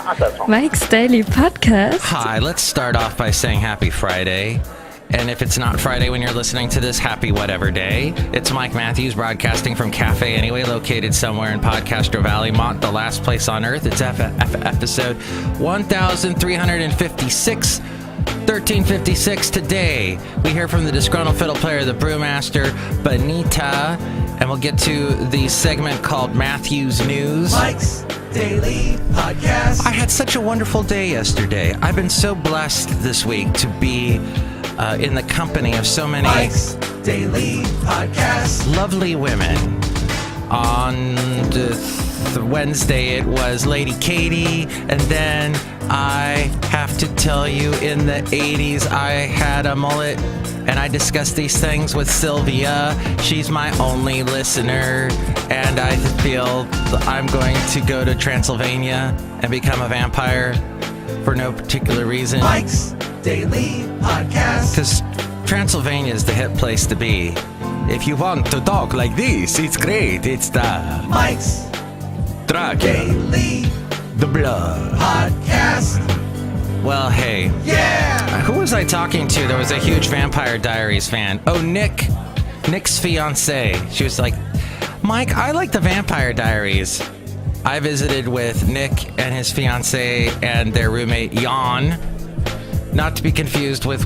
Mike's Daily Podcast. Hi, let's start off by saying happy Friday. And if it's not Friday when you're listening to this, happy whatever day. It's Mike Matthews broadcasting from Café Anyway, located somewhere in Podcastro Valley, Mont, the last place on earth. It's episode 1356. 1356 today. We hear from the Disgruntled Fiddle player, the Brewmaster, Benita, and we'll get to the segment called Matthews News. Mike's Daily Podcast. I had such a wonderful day yesterday. I've been so blessed this week to be in the company of so many Mike's Daily Podcast. Lovely women. On Wednesday, it was Lady Katie, and then I have to tell you, in the 80s, I had a mullet, and I discussed these things with Sylvia. She's my only listener, and I feel I'm going to go to Transylvania and become a vampire for no particular reason. Mike's Daily Podcast. Because Transylvania is the hip place to be. If you want to talk like this, it's great. It's the Mike's Daily the blood Podcast. Well, hey. Yeah! Who was I talking to? There was a huge Vampire Diaries fan. Oh, Nick's fiance. She was like, Mike, I like the Vampire Diaries. I visited with Nick and his fiance and their roommate, Jan. Not to be confused with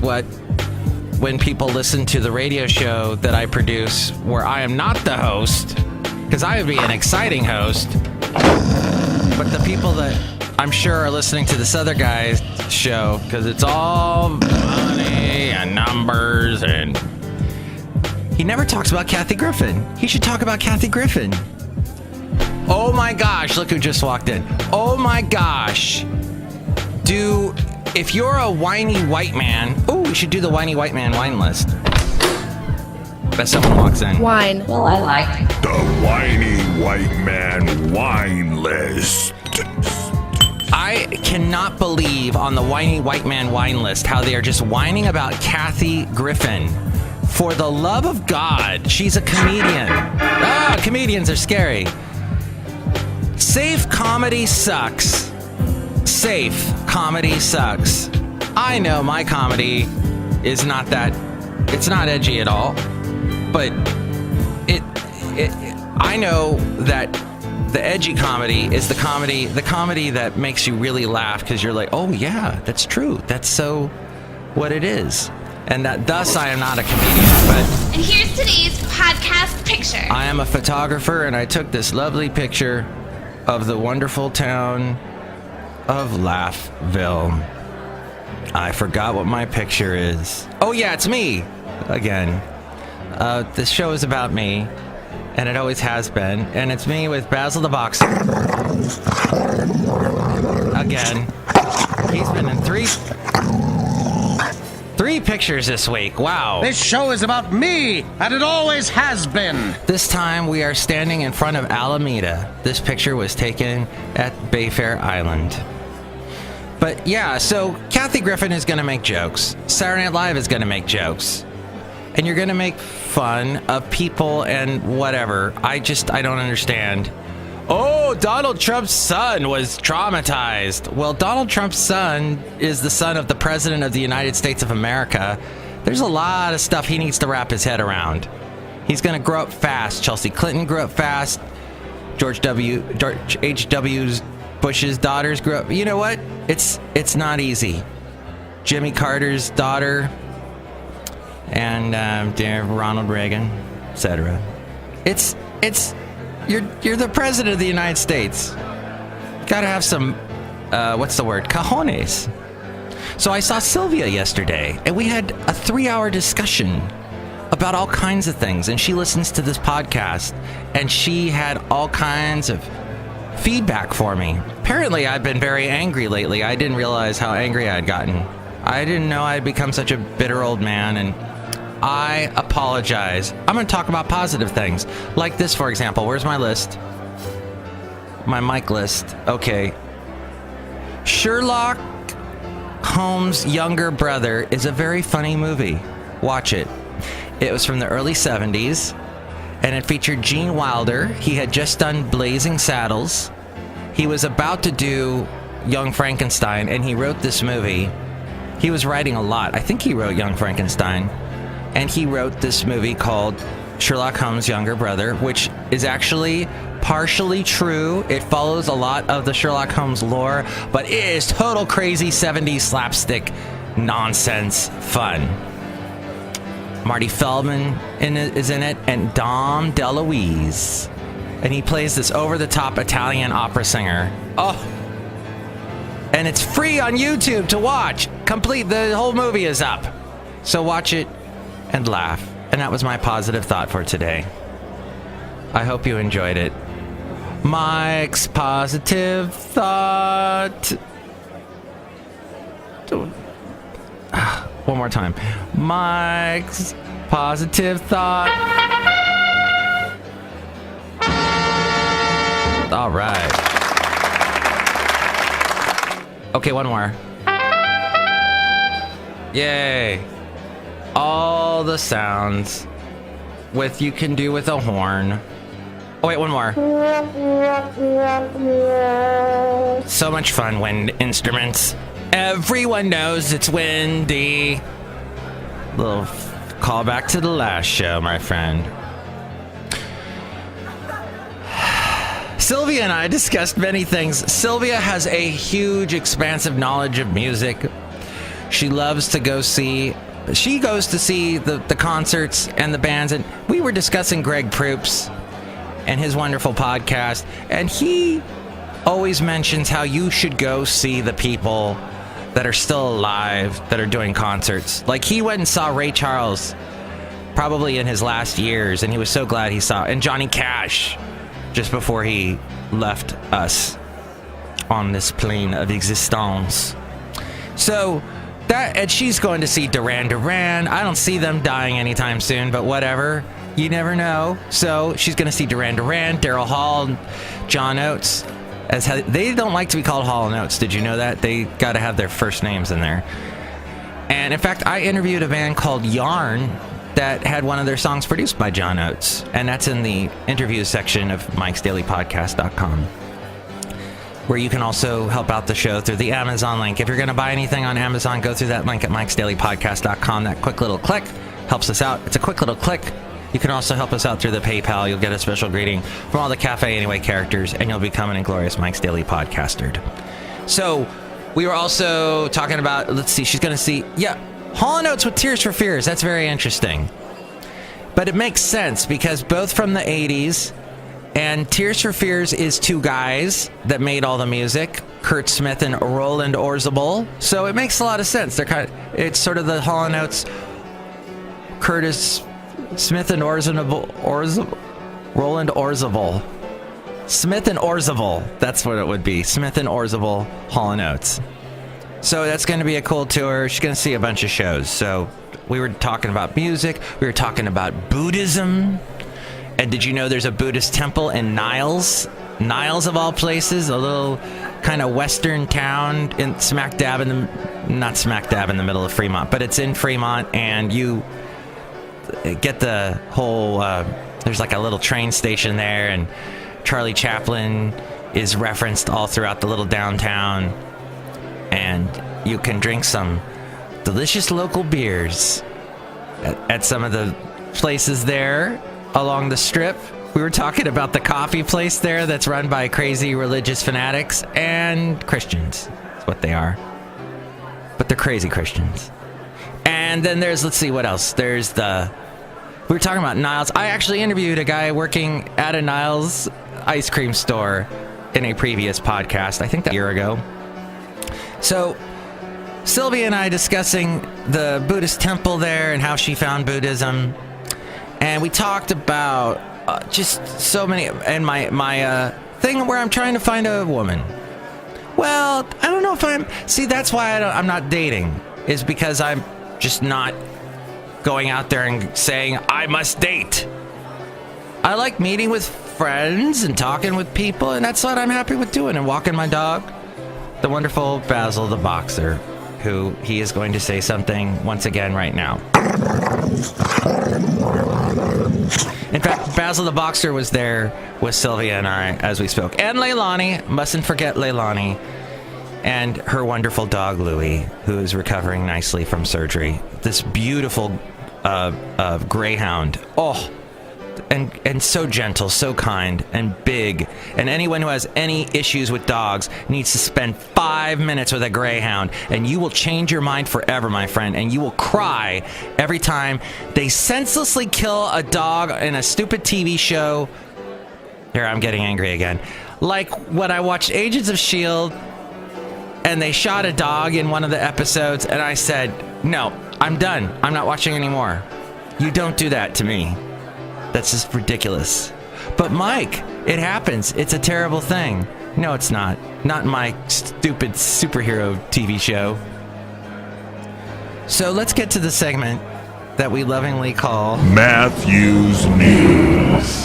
when people listen to the radio show that I produce, where I am not the host, because I would be an exciting host. But the people that I'm sure are listening to this other guy's show, because it's all money and numbers, and he never talks about Kathy Griffin. He should talk about Kathy Griffin. Oh my gosh, look who just walked in. Oh my gosh. If you're a whiny white man, we should do the whiny white man wine list. But someone walks in. Wine. Well, I like The whiny white man wine list. I cannot believe on the whiny white man wine list how they are just whining about Kathy Griffin. For the love of God, she's a comedian. Comedians are scary. Safe comedy sucks. Safe comedy sucks. I know my comedy is not that, it's not edgy at all, but I know that the edgy comedy is the comedy that makes you really laugh because you're like, oh yeah, that's true. That's so what it is. And that thus I am not a comedian, but... And here's today's podcast picture. I am a photographer, and I took this lovely picture of the wonderful town of Laughville. I forgot what my picture is. Oh yeah, it's me again. This show is about me, and it always has been, and it's me with Basil the Boxer. Again. He's been in three pictures this week. Wow. This show is about me, and it always has been. This time we are standing in front of Alameda. This picture was taken at Bayfair Island. But yeah, so Kathy Griffin is going to make jokes. Saturday Night Live is going to make jokes. And you're going to make fun of people and whatever. I don't understand. Oh, Donald Trump's son was traumatized. Well, Donald Trump's son is the son of the President of the United States of America. There's a lot of stuff he needs to wrap his head around. He's going to grow up fast. Chelsea Clinton grew up fast. George H.W. Bush's daughters grew up. You know what? It's not easy. Jimmy Carter's daughter and Ronald Reagan, etc. You're the president of the United States. Gotta have some, what's the word? Cojones. So I saw Sylvia yesterday, and we had a 3-hour discussion about all kinds of things. And she listens to this podcast, and she had all kinds of feedback for me. Apparently, I've been very angry lately. I didn't realize how angry I'd gotten. I didn't know I'd become such a bitter old man, and I apologize. I'm going to talk about positive things. Like this, for example. Where's my list? My mic list. Okay. Sherlock Holmes' younger brother is a very funny movie. Watch it. It was from the early 70s, and it featured Gene Wilder. He had just done Blazing Saddles. He was about to do Young Frankenstein, and he wrote this movie. He was writing a lot. I think he wrote Young Frankenstein, and he wrote this movie called Sherlock Holmes' Younger Brother, which is actually partially true. It follows a lot of the Sherlock Holmes lore, but it is total crazy 70s slapstick nonsense fun. Marty Feldman is in it, and Dom DeLuise. And he plays this over-the-top Italian opera singer. Oh! And it's free on YouTube to watch. The whole movie is up. So watch it and laugh. And that was my positive thought for today. I hope you enjoyed it. Mike's positive thought. One more time. Mike's positive thought. All right. Okay, one more. Yay. All the sounds you can do with a horn. Oh, wait, one more. So much fun, wind instruments. Everyone knows it's windy. Little callback to the last show, my friend. Sylvia and I discussed many things. Sylvia has a huge, expansive knowledge of music. She loves to go see... She goes to see the concerts and the bands, and we were discussing Greg Proops and his wonderful podcast, and he always mentions how you should go see the people that are still alive that are doing concerts. Like, he went and saw Ray Charles probably in his last years, and he was so glad he saw, and Johnny Cash just before he left us on this plane of existence. So that, and she's going to see Duran Duran. I don't see them dying anytime soon, but whatever. You never know. So she's going to see Duran Duran, Daryl Hall, John Oates. They don't like to be called Hall & Oates. Did you know that? They got to have their first names in there. And in fact, I interviewed a band called Yarn that had one of their songs produced by John Oates. And that's in the interviews section of mikesdailypodcast.com, where you can also help out the show through the Amazon link. If you're going to buy anything on Amazon, go through that link at mikesdailypodcast.com. That quick little click helps us out. It's a quick little click. You can also help us out through the PayPal. You'll get a special greeting from all the Café Anyway characters, and you'll become an inglorious Mike's Daily Podcaster. So we were also talking about, let's see, she's going to see, Hall & Oates with Tears for Fears. That's very interesting. But it makes sense because both from the 80s, and Tears for Fears is two guys that made all the music, Kurt Smith and Roland Orzabal. So it makes a lot of sense. It's sort of the Hall & Oates, Curtis Smith and Roland Orzabal. Smith and Orzabal. That's what it would be. Smith and Orzabal, Hall & Oates. So that's going to be a cool tour. She's going to see a bunch of shows. So we were talking about music. We were talking about Buddhism. And did you know there's a Buddhist temple in Niles? Niles, of all places, a little kind of western town not smack dab in the middle of Fremont, but it's in Fremont, and you get the whole, there's like a little train station there, and Charlie Chaplin is referenced all throughout the little downtown, and you can drink some delicious local beers at some of the places there along the strip. We were talking about the coffee place there that's run by crazy religious fanatics and Christians. That's what they are. But they're crazy Christians. And then there's, let's see what else. We were talking about Niles. I actually interviewed a guy working at a Niles ice cream store in a previous podcast, I think that a year ago. So Sylvia and I discussing the Buddhist temple there and how she found Buddhism. And we talked about just so many, and my thing where I'm trying to find a woman. Well, I don't know if that's why I'm not dating, is because I'm just not going out there and saying I must date. I like meeting with friends and talking with people, and that's what I'm happy with doing, and walking my dog. The wonderful Basil the Boxer, who he is going to say something once again right now. In fact, Basil the Boxer was there with Sylvia and I as we spoke. And Leilani, mustn't forget Leilani. and her wonderful dog, Louie, who is recovering nicely from surgery. This beautiful greyhound. Oh, and so gentle, so kind, and big. And anyone who has any issues with dogs needs to spend 5 minutes with a greyhound, and you will change your mind forever, my friend. And you will cry every time they senselessly kill a dog in a stupid TV show. Here, I'm getting angry again. Like when I watched Agents of S.H.I.E.L.D., and they shot a dog in one of the episodes, and I said, no, I'm done. I'm not watching anymore. You don't do that to me. That's just ridiculous. But Mike, it happens. It's a terrible thing. No, it's not. Not in my stupid superhero TV show. So let's get to the segment that we lovingly call Matthew's News.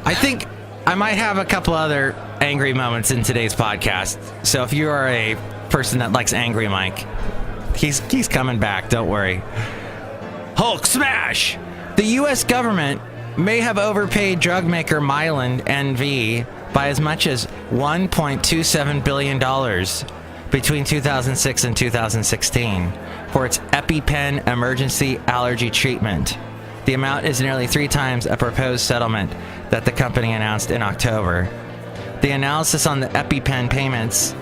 I think I might have a couple other angry moments in today's podcast. So if you are a person that likes Angry Mike, he's coming back. Don't worry. Hulk smash! The U.S. government may have overpaid drug maker Mylan NV by as much as $1.27 billion between 2006 and 2016 for its EpiPen emergency allergy treatment. The amount is nearly 3 times a proposed settlement that the company announced in October. The analysis on the EpiPen payments,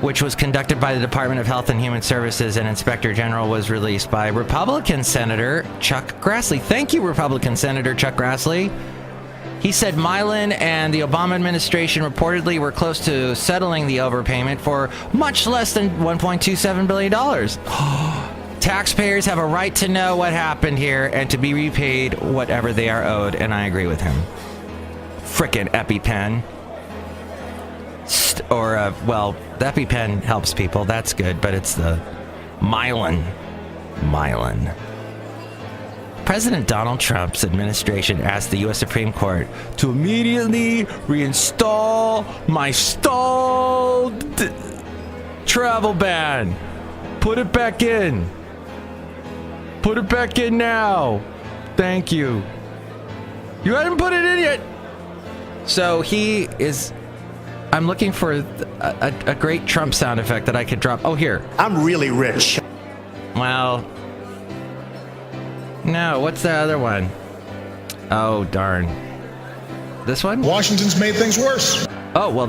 which was conducted by the Department of Health and Human Services and Inspector General, was released by Republican Senator Chuck Grassley. Thank you, Republican Senator Chuck Grassley. He said Mylan and the Obama administration reportedly were close to settling the overpayment for much less than $1.27 billion. Taxpayers have a right to know what happened here and to be repaid whatever they are owed, and I agree with him. Frickin' EpiPen. Well, the EpiPen helps people. That's good, but it's the Mylan. President Donald Trump's administration asked the U.S. Supreme Court to immediately reinstall my stalled travel ban. Put it back in. Put it back in now. Thank you. You haven't put it in yet. So he is... I'm looking for a great Trump sound effect that I could drop. Oh, here. I'm really rich. Well, no, what's the other one? Oh, darn. This one? Washington's made things worse. Oh, well,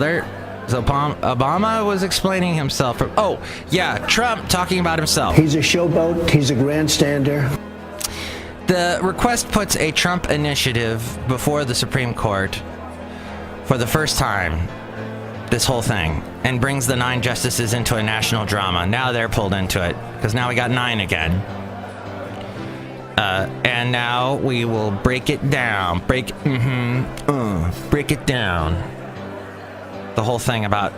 so Obama was explaining himself. Oh, yeah, Trump talking about himself. He's a showboat. He's a grandstander. The request puts a Trump initiative before the Supreme Court for the first time. This whole thing, and brings the 9 justices into a national drama. Now they're pulled into it because now we got 9 again, and now we will break it down. Break it down. The whole thing about,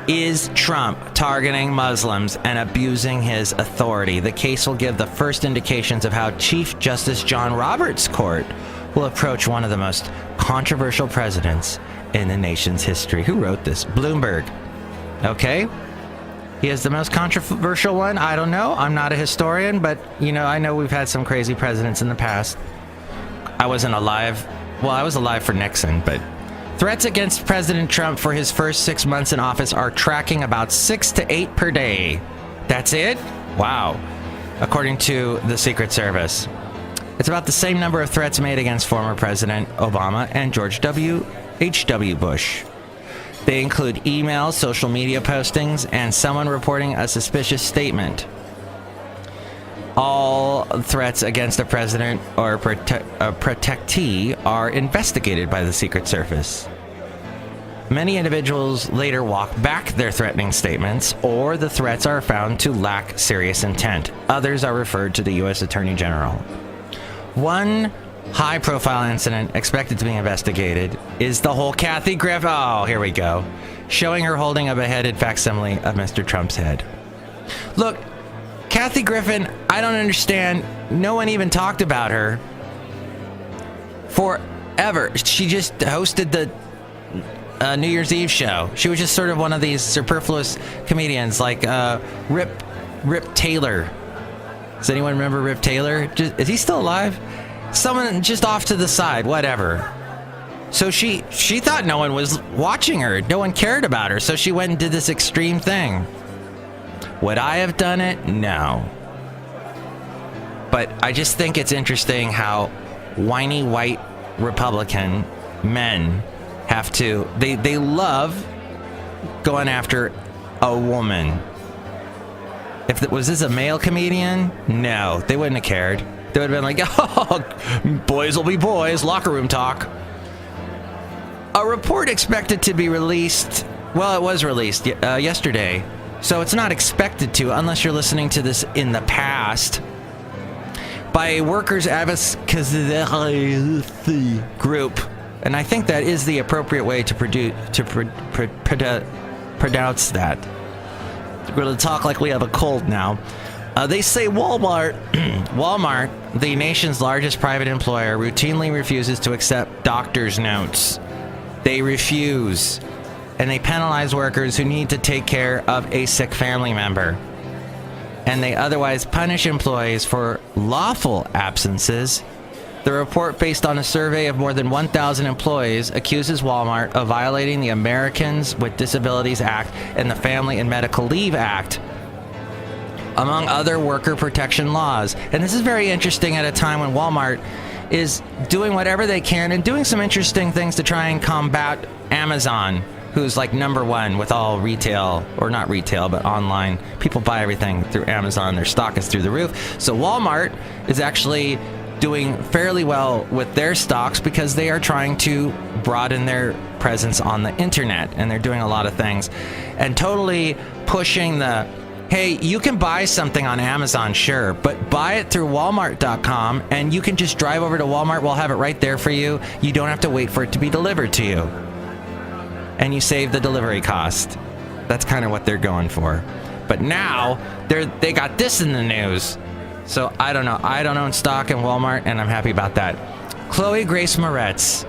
is Trump targeting Muslims and abusing his authority? The case will give the first indications of how Chief Justice John Roberts' court will approach one of the most controversial presidents in the nation's history. Who wrote this? Bloomberg. Okay. He is the most controversial one. I don't know. I'm not a historian, but, I know we've had some crazy presidents in the past. I wasn't alive. Well, I was alive for Nixon, but threats against President Trump for his first 6 months in office are tracking about 6 to 8 per day. That's it? Wow. According to the Secret Service. It's about the same number of threats made against former President Obama and George H.W. Bush. They include emails, social media postings, and someone reporting a suspicious statement. All threats against a president or a protectee are investigated by the Secret Service. Many individuals later walk back their threatening statements, or the threats are found to lack serious intent. Others are referred to the U.S. Attorney General. One high-profile incident expected to be investigated is the whole Kathy Griffin. Oh, here we go. Showing her holding a beheaded facsimile of Mr. Trump's head. Look, Kathy Griffin, I don't understand. No one even talked about her forever. She just hosted the New Year's Eve show. She was just sort of one of these superfluous comedians like Rip Taylor. Does anyone remember Rip Taylor? Is he still alive? Someone just off to the side, whatever. So she thought no one was watching her. No one cared about her. So she went and did this extreme thing. Would I have done it? No. But I just think it's interesting how whiny white Republican men have to, they love going after a woman. Was this a male comedian? No, they wouldn't have cared. They would have been like, oh, boys will be boys, locker room talk. A report expected to be released, well, it was released yesterday, so it's not expected to, unless you're listening to this in the past, by a workers' advocacy group, and I think that is the appropriate way to pronounce that. We're going to talk like we have a cold now. They say Walmart, the nation's largest private employer, routinely refuses to accept doctor's notes. They refuse, and they penalize workers who need to take care of a sick family member. And they otherwise punish employees for lawful absences. The report, based on a survey of more than 1,000 employees, accuses Walmart of violating the Americans with Disabilities Act and the Family and Medical Leave Act, among other worker protection laws. And this is very interesting at a time when Walmart is doing whatever they can and doing some interesting things to try and combat Amazon, who's like number one with all retail, or not retail, but online. People buy everything through Amazon. Their stock is through the roof. So Walmart is actually doing fairly well with their stocks because they are trying to broaden their presence on the internet, and they're doing a lot of things and totally pushing the, hey, you can buy something on Amazon, sure, but buy it through Walmart.com, and you can just drive over to Walmart. We'll have it right there for you. You don't have to wait for it to be delivered to you. And you save the delivery cost. That's kind of what they're going for. But now, they got this in the news. So, I don't know. I don't own stock in Walmart, and I'm happy about that. Chloe Grace Moretz,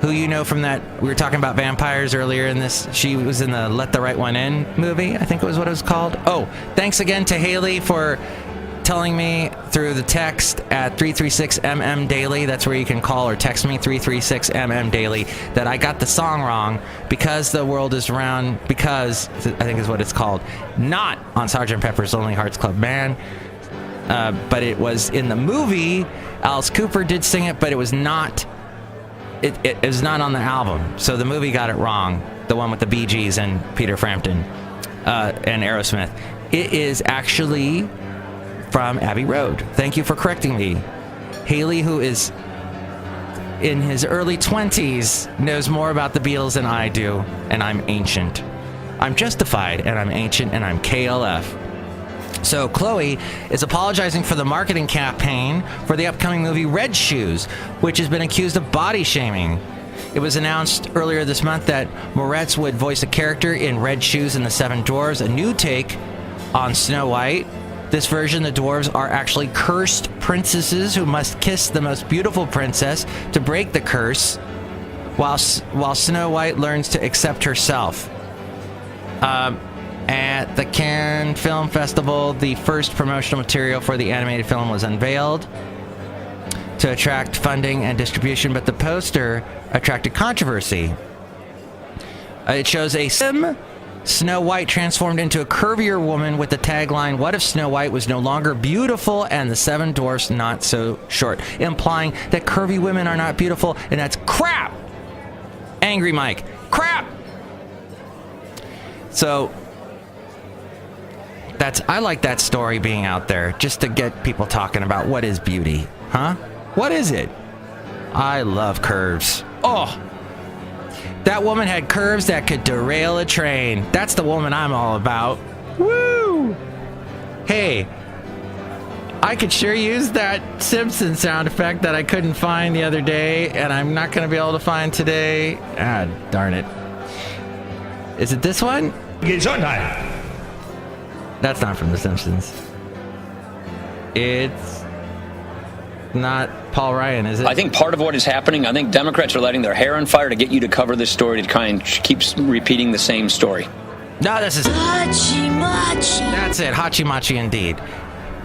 who you know from that, we were talking about vampires earlier in this. She was in the Let the Right One In movie, I think it was what it was called. Oh, thanks again to Haley for telling me through the text at 336MM Daily. That's where you can call or text me, 336MM Daily, that I got the song wrong. Because the World is Round, because, I think is what it's called, not on Sgt. Pepper's Lonely Hearts Club Band. But it was in the movie. Alice Cooper did sing it, but it was not. It was not on the album, so the movie got it wrong. The one with the Bee Gees and Peter Frampton and Aerosmith. It is actually from Abbey Road. Thank you for correcting me. Haley, who is in his early 20s, knows more about the Beatles than I do, and I'm ancient. I'm justified, and I'm ancient, and I'm KLF. So Chloe is apologizing for the marketing campaign for the upcoming movie Red Shoes, which has been accused of body shaming. It was announced earlier this month that Moretz would voice a character in Red Shoes and the Seven Dwarfs, a new take on Snow White. This version, the dwarves are actually cursed princesses who must kiss the most beautiful princess to break the curse, while Snow White learns to accept herself. At the Cannes Film Festival, the first promotional material for the animated film was unveiled to attract funding and distribution, but the poster attracted controversy. It shows a Snow White transformed into a curvier woman with the tagline, "What if Snow White was no longer beautiful and the seven dwarfs not so short?" implying that curvy women are not beautiful, and that's crap! Angry Mike. Crap! So I like that story being out there, just to get people talking about what is beauty, huh? What is it? I love curves. Oh, that woman had curves that could derail a train. That's the woman I'm all about. Woo! Hey, I could sure use that Simpson sound effect that I couldn't find the other day, and I'm not going to be able to find today. Ah, darn it. Is it this one? Gesundheit. That's not from The Simpsons. It's not Paul Ryan, is it? I think part of what is happening, I think Democrats are letting their hair on fire to get you to cover this story, to kind of keep repeating the same story. No, this is it. Hachi-machi. That's it. Hachi-machi indeed.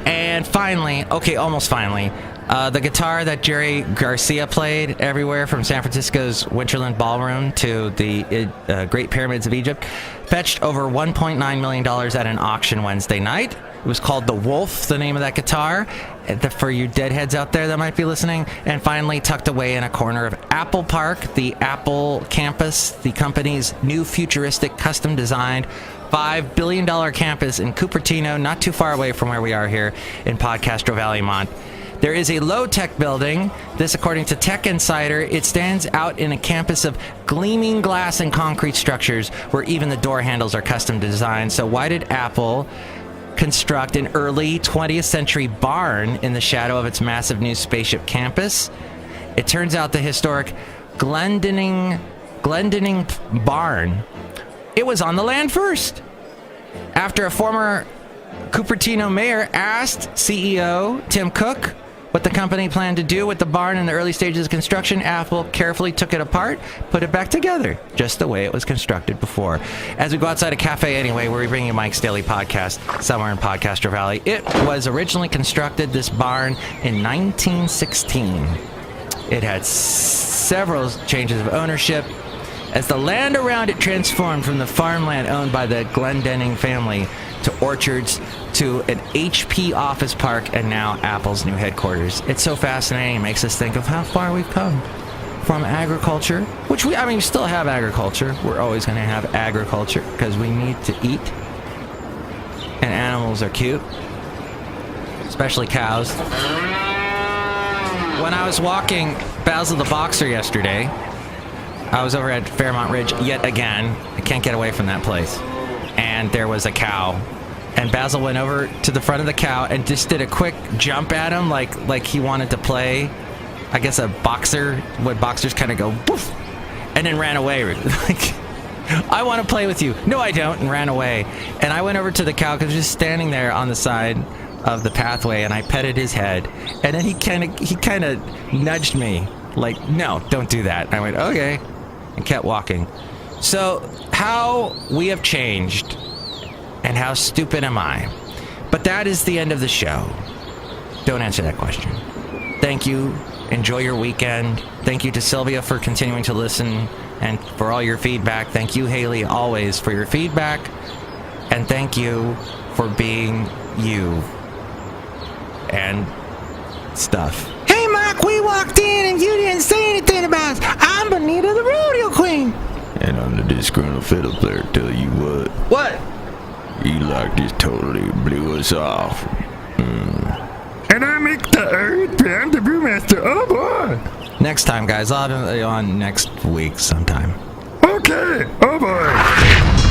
And finally, okay, almost finally, The guitar that Jerry Garcia played everywhere from San Francisco's Winterland Ballroom to the Great Pyramids of Egypt fetched over $1.9 million at an auction Wednesday night. It was called The Wolf, the name of that guitar, for you deadheads out there that might be listening. And finally, tucked away in a corner of Apple Park, the Apple campus, the company's new futuristic custom-designed $5 billion campus in Cupertino, not too far away from where we are here in Podcastro Valley, Mont. There is a low-tech building. This, according to Tech Insider, it stands out in a campus of gleaming glass and concrete structures where even the door handles are custom designed. So why did Apple construct an early 20th century barn in the shadow of its massive new spaceship campus? It turns out the historic Glendenning barn, it was on the land first. After a former Cupertino mayor asked CEO Tim Cook what the company planned to do with the barn in the early stages of construction, Apple carefully took it apart, put it back together, just the way it was constructed before. As we go outside a Café Anyway, where we bring you Mike's Daily Podcast, somewhere in Podcastro Valley, it was originally constructed, this barn, in 1916. It had several changes of ownership as the land around it transformed from the farmland owned by the Glendenning family to orchards to an HP office park and now Apple's new headquarters. It's so fascinating. It makes us think of how far we've come from agriculture, which we still have agriculture. We're always going to have agriculture because we need to eat. And animals are cute, especially cows. When I was walking Basil the Boxer yesterday, I was over at Fairmont Ridge yet again. I can't get away from that place. And there was a cow. And Basil went over to the front of the cow and just did a quick jump at him like he wanted to play, I guess, a boxer, what boxers kind of go, woof, and then ran away. Like, I want to play with you. No, I don't, and ran away. And I went over to the cow because he was just standing there on the side of the pathway, and I petted his head. And then he kind of nudged me, like, no, don't do that. And I went, okay, and kept walking. So how we have changed, and how stupid am I? But that is the end of the show. Don't answer that question. Thank you. Enjoy your weekend. Thank you to Sylvia for continuing to listen and for all your feedback. Thank you, Haley, always for your feedback. And thank you for being you and stuff. Hey, Mike, we walked in and you didn't say anything about us. I'm Benita, the rodeo queen. And I'm the disgruntled fiddle player, tell you what. What? Eli just totally blew us off. And I make the earth, I'm the Brewmaster. Oh boy! Next time, guys. I'll be on next week sometime. Okay, oh boy!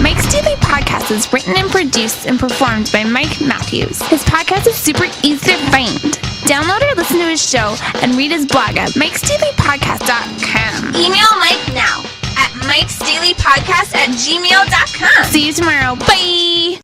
Mike's Daily Podcast is written and produced and performed by Mike Matthews. His podcast is super easy to find. Download or listen to his show and read his blog at mikesdailypodcast.com. Email Mike now at mikesdailypodcast@gmail.com. See you tomorrow. Bye!